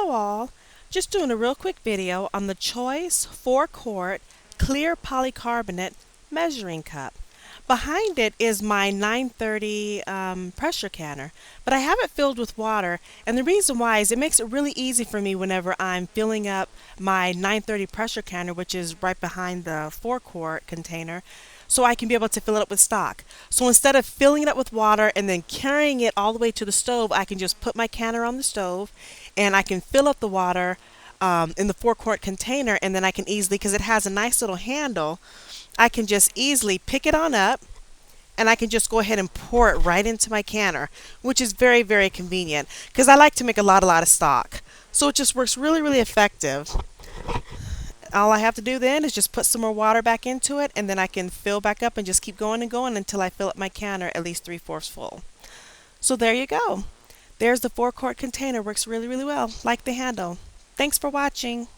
Hello all, just doing a real quick video on the Choice 4-quart clear polycarbonate measuring cup. Behind it is my 930 pressure canner, but I have it filled with water, and the reason why is it makes it really easy for me whenever I'm filling up my 930 pressure canner, which is right behind the 4-quart container, so I can be able to fill it up with stock. So instead of filling it up with water and then carrying it all the way to the stove, I can just put my canner on the stove and I can fill up the water in the 4-quart container, and then I can easily, because it has a nice little handle, I can just easily pick it on up and I can just go ahead and pour it right into my canner, which is very, very convenient because I like to make a lot of stock. So it just works really, really effective. All I have to do then is just put some more water back into it, and then I can fill back up and just keep going and going until I fill up my canner at least 3/4 full. So there you go. There's the 4-quart container. Works really, really well. Like the handle. Thanks for watching.